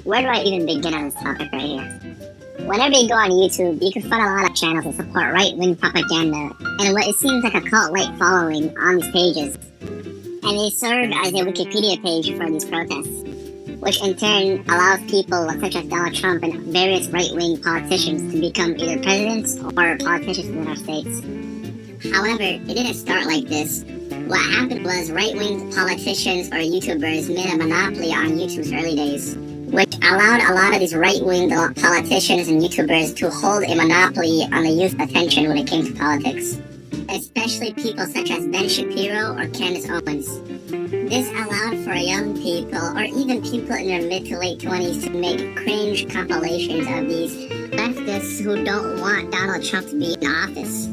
Where do I even begin on this topic right here? Whenever you go on YouTube, you can find a lot of channels that support right-wing propaganda and what it seems like a cult-like following on these pages. And they serve as a Wikipedia page for these protests, which in turn allows people such as Donald Trump and various right-wing politicians to become either presidents or politicians in our states. However, it didn't start like this. What happened was right-wing politicians or YouTubers made a monopoly on YouTube's early days, which allowed a lot of these right-wing politicians and YouTubers to hold a monopoly on the youth's attention when it came to politics, especially people such as Ben Shapiro or Candace Owens. This allowed for young people, or even people in their mid to late 20s, to make cringe compilations of these leftists who don't want Donald Trump to be in office.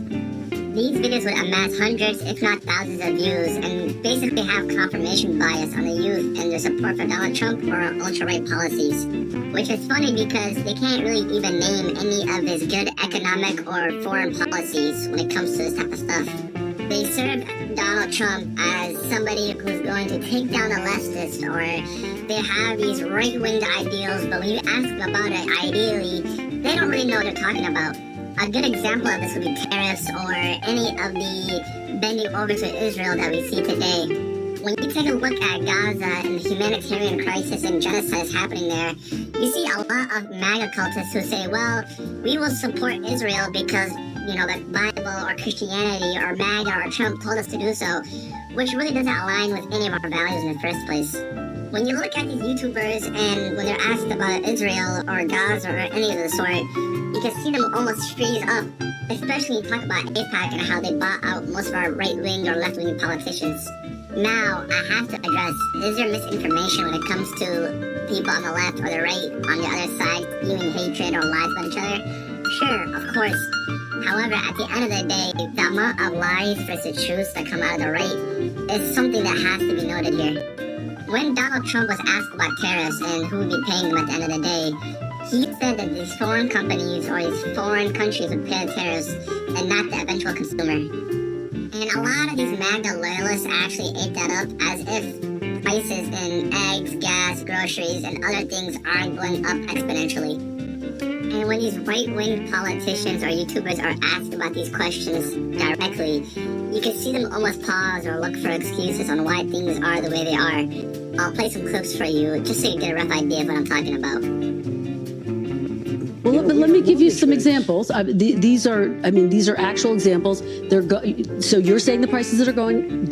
These videos would amass hundreds, if not thousands of views, and basically have confirmation bias on the youth and their support for Donald Trump or ultra-right policies. Which is funny because they can't really even name any of his good economic or foreign policies when it comes to this type of stuff. They serve Donald Trump as somebody who's going to take down the leftists, or they have these right-winged ideals, but when you ask them about it, ideally, they don't really know what they're talking about. A good example of this would be tariffs or any of the bending over to Israel that we see today. When you take a look at Gaza and the humanitarian crisis and genocide happening there, you see a lot of MAGA cultists who say, well, we will support Israel because, the Bible or Christianity or MAGA or Trump told us to do so, which really doesn't align with any of our values in the first place. When you look at these YouTubers and when they're asked about Israel or Gaza or any of the sort, you can see them almost freeze up, especially when you talk about AIPAC and how they bought out most of our right-wing or left-wing politicians. Now, I have to address, is there misinformation when it comes to people on the left or the right on the other side spewing hatred or lies about each other? Sure, of course. However, at the end of the day, the amount of lies versus truths that come out of the right is something that has to be noted here. When Donald Trump was asked about tariffs and who would be paying them at the end of the day, he said that these foreign companies or these foreign countries would pay the tariffs and not the eventual consumer. And a lot of these MAGA loyalists actually ate that up as if prices in eggs, gas, groceries, and other things aren't going up exponentially. And when these right-wing politicians or YouTubers are asked about these questions directly, you can see them almost pause or look for excuses on why things are the way they are. I'll play some clips for you just so you get a rough idea of what I'm talking about. Well, but let me give you some examples. These are actual examples. So you're saying the prices that are going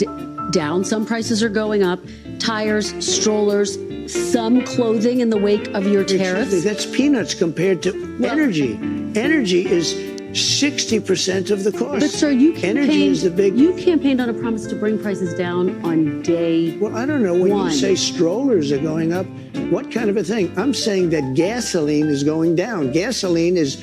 down, some prices are going up. Tires, strollers, some clothing in the wake of your tariffs. That's peanuts compared to energy. Energy is 60% of the cost. But sir, you campaigned on a promise to bring prices down on day Well, I don't know. When you say strollers are going up, what kind of a thing? I'm saying that gasoline is going down. Gasoline is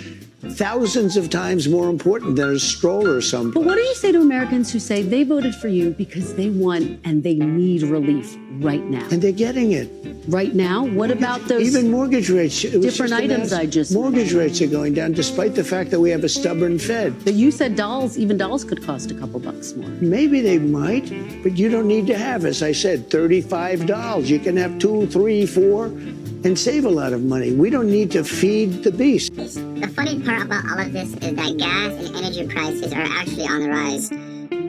thousands of times more important than a stroller someplace. But what do you say to Americans who say they voted for you because they want and they need relief right now? And they're getting it. Right now? What about those even mortgage rates? different items I just Mortgage rates are going down despite the fact that we have a stubborn Fed. But you said even dolls could cost a couple bucks more. Maybe they might, but you don't need to have, as I said, $35. You can have 2, 3, 4 and save a lot of money. We don't need to feed the beast. The funny part about all of this is that gas and energy prices are actually on the rise.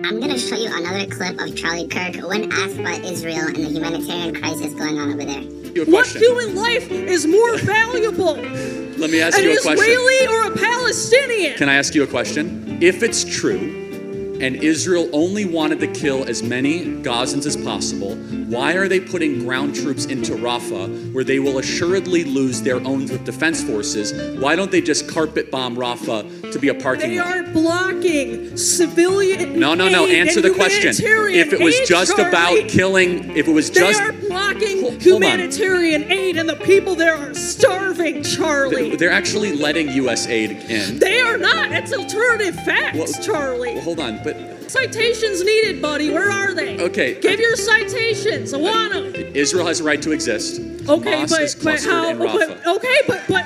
I'm going to show you another clip of Charlie Kirk when asked about Israel and the humanitarian crisis going on over there. What human life is more valuable? Let me ask you a question. An Israeli or a Palestinian? Can I ask you a question? If it's true, and Israel only wanted to kill as many Gazans as possible, why are they putting ground troops into Rafah, where they will assuredly lose their own defense forces? Why don't they just carpet bomb Rafah to be a parking lot? They are blocking civilian No. Answer the question. If it was just about killing, if it was just... They are blocking humanitarian aid, and the people there are starving, Charlie. They're actually letting U.S. aid in. They are not. It's alternative facts, Charlie. Well, hold on, but... Citations needed, buddy. Where are they? Okay. Give your citations. I want them. Israel has a right to exist. Okay, Hamas is but how? in Rafah. But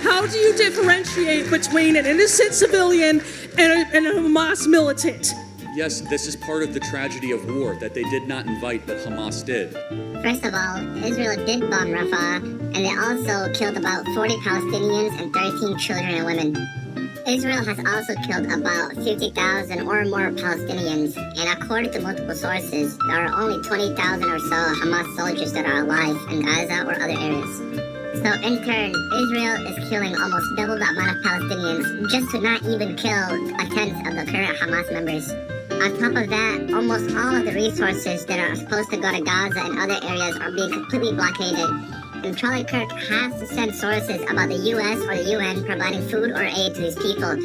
how do you differentiate between an innocent civilian and a Hamas militant? Yes, this is part of the tragedy of war that they did not invite, but Hamas did. First of all, Israel did bomb Rafah, and they also killed about 40 Palestinians and 13 children and women. Israel has also killed about 50,000 or more Palestinians, and according to multiple sources, there are only 20,000 or so Hamas soldiers that are alive in Gaza or other areas. So in turn, Israel is killing almost double the amount of Palestinians just to not even kill a tenth of the current Hamas members. On top of that, almost all of the resources that are supposed to go to Gaza and other areas are being completely blockaded. And Charlie Kirk has to send sources about the US or the UN providing food or aid to these people.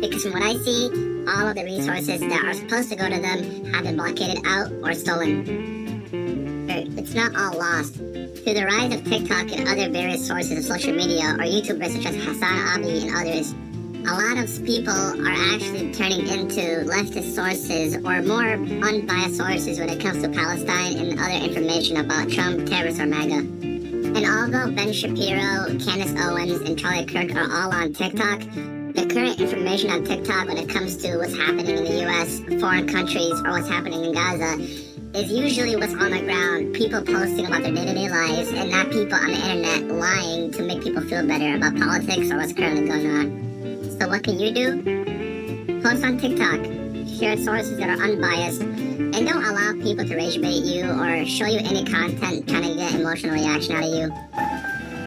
Because from what I see, all of the resources that are supposed to go to them have been blockaded out or stolen. It's not all lost. Through the rise of TikTok and other various sources of social media or YouTubers such as Hassan Abi and others, a lot of people are actually turning into leftist sources or more unbiased sources when it comes to Palestine and other information about Trump, terrorists, or MAGA. And although Ben Shapiro, Candace Owens, and Charlie Kirk are all on TikTok, the current information on TikTok when it comes to what's happening in the US, foreign countries, or what's happening in Gaza is usually what's on the ground, people posting about their day-to-day lives and not people on the internet lying to make people feel better about politics or what's currently going on. So what can you do? Post on TikTok, share sources that are unbiased, and don't allow people to rage bait you or show you any content trying to get emotional reaction out of you.